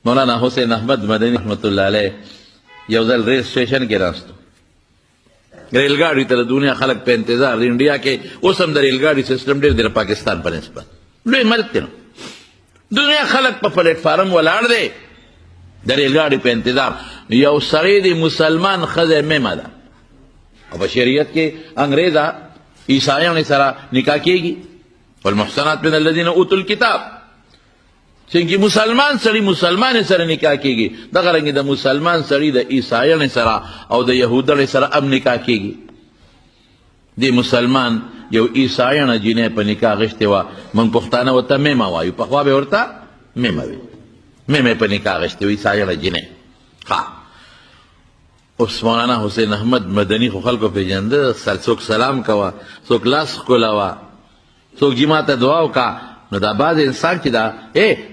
مولانا حسین احمد مدنی رحمت الله علیه یو ځل ریل سټیشن کې راستو ریل ګاډي ته د دنیا خلک په انتظار دی انډیا کې اوس هم د ریل ګاډي سیستم ډېر دی پاکستان په نسبت لوی ملک دی دنیا خلک په پلیټ فارم ولاړ دی د ریل ګاډي په انتظار یو سړی دی مسلمان ښځه میمه ده او په شریعت کې انګریزه عیسایانو سره نکاح کېږي والمحصنات من الذین اوتوا الکتاب څنګه مسلمان سړی مسلمان سره نکاح کېږي دغه رنګې د مسلمان سړی د عیسایانو سره او د یهودانو سره هم نکاح کېږي د مسلمان یو عیسایانه جینۍ په نکاح غشتې وه موږ پښتانه ورته میمه وایو پخوا به ورته میمه وي میمه په نکاح غشتې وه عیسایانه جینۍ ښه اوس مولانا حسین احمد مدني خو خلکو پېژنده څوک سلام کوه څوک لاس ښکلوه څوک جمعه ته دعا وکړه نو دا بعض انسان چې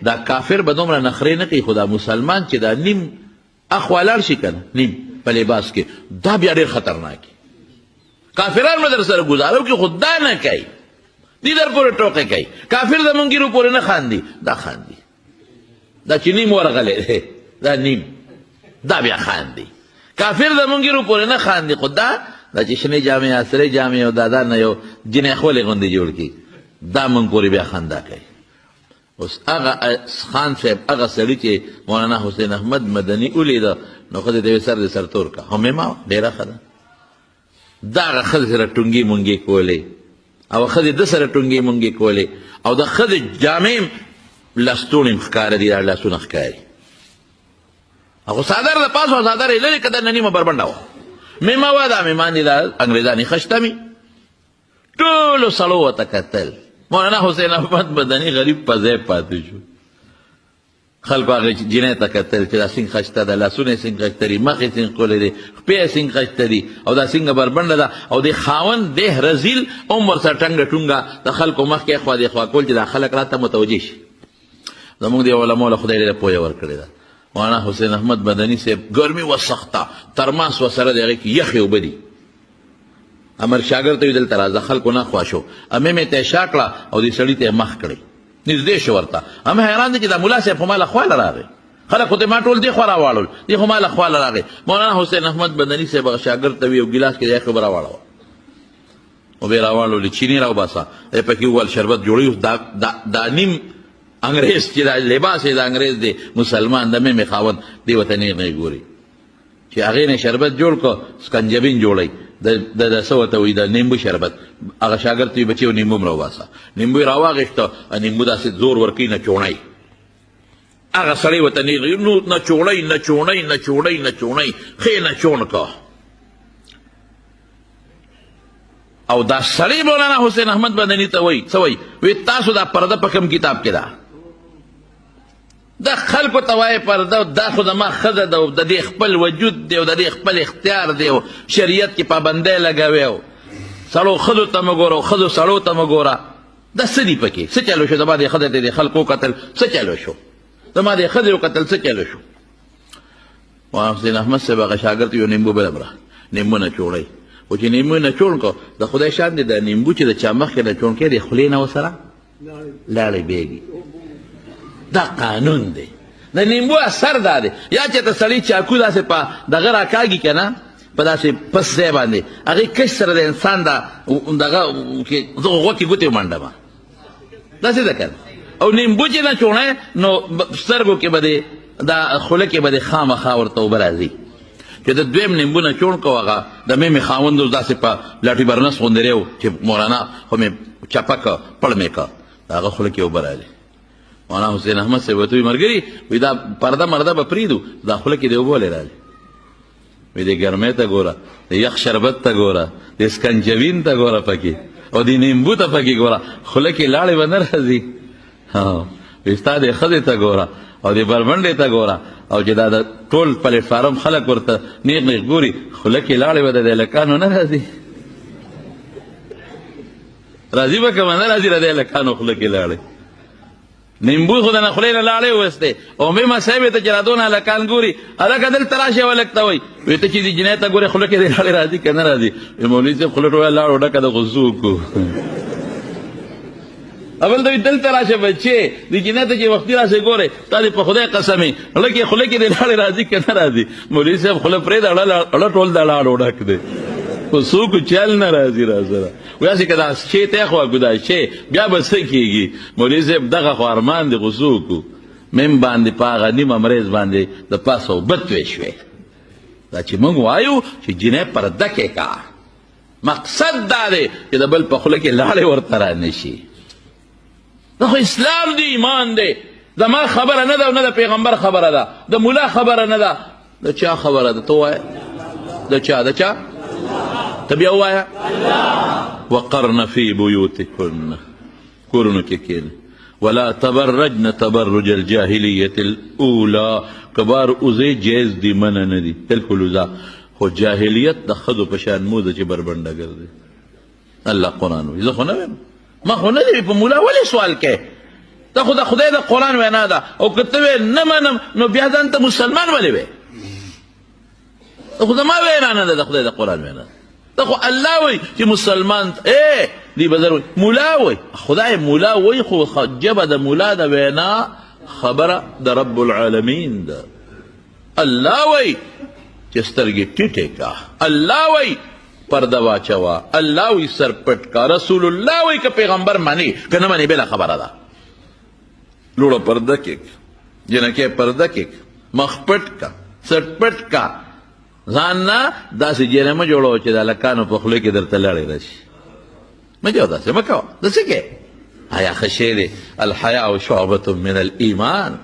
دا کافر به دومره نخرې نه کوي خو دا مسلمان چې دا نیم اخوا لاړ شي که نه نیم په لباس کې دا بیا ډېر خطرناک کافران به در سره ګزاره وکړي خو دا نه کوي دي در پورې ټوقې کوي کافر د منګیرو پورې نه خاندي دا خاندي دا چې نیم ورغلی دی دا نیم دا بیا خاندي کافر د منګیرو پورې نه خاندي خو دا چې شنې جامې عصري جامې او دا نه یو جنې خولې غوندې جوړ کړي دا موږ پورې بیا خندا کوي اوس هغه خان صاحب هغه سړي چې مولانا حسین احمد مدني ولیده نو ښځې ته یې سر دې سرتور کړه هم ما ډېره ښه ده دا هغه ښځې سره ټونګې مونګې کولې او ښځې ده سره ټونګې مونګې کولې او د ښځې جامې لستوڼې هم ښکاره دي دا لاسونه ښکاري هغه څادر د پاسه څادر یې لرې که دا نیمه بربنډه وه میمه وه دا میمانې دا انګریزانې خشته مې ټولو سړو ورته کتل مولانا حسین احمد مدني غریب په ځای پاتې شو خلکو هغه جینۍ ته کتل چې دا سینګ خشته ده لاسونه یې سینګ خشته دي مخ یې سینګ ښکلی دی خپې یې سینګ خشته دي او دا سینګه بربنډه ده او د خاوند دیه رزیل هم ورسره ټنګه ټونګه د خلکو مخکې اخوا دېخوا کول چې دا خلک راته متوجه شي زموږ د علماو له خدای ډېره پوهه ورکړې ده مولانا حسین احمد مدني صاحب ګرمي وه سخته ترماس ورسره د هغې کې یخې اوبه دي امر شاګرد ته وي دلته راځه خلکو نه خوا شو امې مې ته یې شا کړه او دې سړي ته یې مخ کړې نږدې شو ورته هم حیران دی چې دا ملا صاحب خو ما له خواله راغی خلک خو ته ما ټول دې خوا راواړول دې خو ما له خواله راغی مولانا حسین احمد مدني صاحب هغه شاګرد ته وي یو ګیلاس کې د یخې اوبه راواړوه او بیا راواړولې چیني راوباسه دی پکې وویل شربت جوړوي دا نیم انګریز چې دا لباس یې د انګریز دی مسلمان د مې خاوند دې ورته نیغ نه ګوري چې هغې نه شربت جوړ کړه سکنجبین جوړی د څه ورته وایي د نیمبو شربت هغه شاګرد ته وي بچي نیمبو هم راوباسه نیمبو یې راواغېسته نیمبو داسې زور ورکوي نه چوڼی هغه سړی ورته نیغ نو نه چوڼی نه چوڼی نه چوڼی نه چوڼی ښې نه چوڼ که او دا سړی مولانا حسین احمد مدني ته وایي څه وایي وایي تاسو دا پرده په کوم کتاب کې ده دا خلکو ته وایي پرده دا خو زما ښځه ده او د دې خپل وجود دی او د دې خپل اختیار دی او شریعت کې پابندۍ لګوي او سړو ښځو ته مه ګوره او ښځو سړو ته مه ګوره دا څه دي پکې څه چلو شو زما دې ښځې ته دې خلکو وکتل څه چلو شو زما دې ښځې وکتل څه چلو شو حسین احمد صاحب هغه شاګرد یو نیمبو بله بره نیمبو نه چوړی خو چې نیمبو نه چوڼ کړه د خدای شان دی د نیمبو چې د چا مخکې نه چوڼ کړی د خولې نه ورسره لاړې بیږي دا قانون دی د نیمبو اثر دا دی یا چې ته سړي چاکو داسې په دغه راکاږي که نه په داسې پس ځای باندې هغې کش سره د انسان دغه کې زه غوږ کې ګوتې ومنډمه داسې ده که نه او نیمبو چې نه چوڼی نو سترګو کې به د دا خوله کې به د خامخا ورته اوبه راځي چې د دویم نیمبو نه چوڼ کو هغه د مې خاوند اوس داسې په لاټي برنس غوندې دی چې مولانا خو مې چپه که پړ مې که د هغه خوله کې اوبه راځي مولانا حسین احمد صاحب ورته وایي ملګري وایي دا پرده مرده به پرېږدو دا خوله کې د اوبه ولې راځي وایي د ګرمۍ ته ګوره د یخ شربت ته ګوره د سکنجبین ته ګوره پکې او د نیمبو ته پکې ګوره خوله کې لاړې به نه راځي وایي ستا د ښځې ته ګوره او د بربنډې ته ګوره او چې دا د ټول پلیټ فارم خلک ورته نیغ نیغ ګوري خوله کې لاړې به د هلکانو نه راځي راځي به که به نه راځي د هلکانو خوله کې لاړې نیمبو خو د نه خولې نه لاړې وویستې او مېمه صاحبې ته چې را دونه هلکان ګوري هلکه دلته راشئ او هلک ته وایي وایي ته چې دې جنۍ ته ګورې خوله کې دې لاړې راځي که نه راځي مولوي صاحب خوله ټوله لاړو ډکه د غصو وکړو اول دوی دلته راشه بچې د جنت چې وختي راشه ګوره تا دې په خدای قسمې لکه خوله کې دې لاړې راځي که نه راځي مولوي صاحب خوله پرېږده اړه ټول د لاړو ډک دی خو څوک چل نه راځي را سره ویاسې که دا شی ته خواږو دا شی بیا به څه کېږي مولوي صاحب دغه خو ارمان دی خو څوک مم باندې په هغه نیمه مریض باندې د پاسه اوبه توی شوې دا چې موږ وایو چې جنۍ پرده کې کا مقصد دا دی چې د بل په خوله کې لاړې ورته رانشي دا خو اسلام دی ایمان دی زما خبره نه ده او نه د پیغمبر خبره ده د ملا خبره نه ده د چا خبره ده ته ووایه د چا ته بیا ووایه وقرن فی بیوتکن کورونو کې کښېنئ ولا تبرجن تبرج الجاهلیة الاولى کبار اوزی جیز دی منع نه دي بالکل اوزا خو جاهلیت د ښځو په شان موده چې بربنډه ګرځي الله قرآن وایي زه خو نه ویم ما خو نه دی په مولا ولې سوال کوې دا خو د خدای د قرآن وینا ده او که ته ویې نه منم نو بیا ځان ته مسلمان ولې وی دا خو زما وینا نه ده د خدای د قرآن وینا دا خو الله وایي چې مسلمان دی بزر وایي مولا وایي خدای مولا وایي خو جبه د مولا د وینا خبره د رب العالمین ده الله وایي چې سترګې ټیټې کا الله وایي پرده واچوه الله وایي سر پټ کا رسول الله وایي که پیغمبر منی که نه منی بله خبره ده لوړه پرده کې جنکې پرده کې مخ پټ کا سر پټ کا ځان نه داسې جینه مه جوړوه چې د هلکانو په خولې کې درته لړې راشي مه جوړه داسې مه کوه داسې کې حیا ښه شی دی الحیاء شعبة من الایمان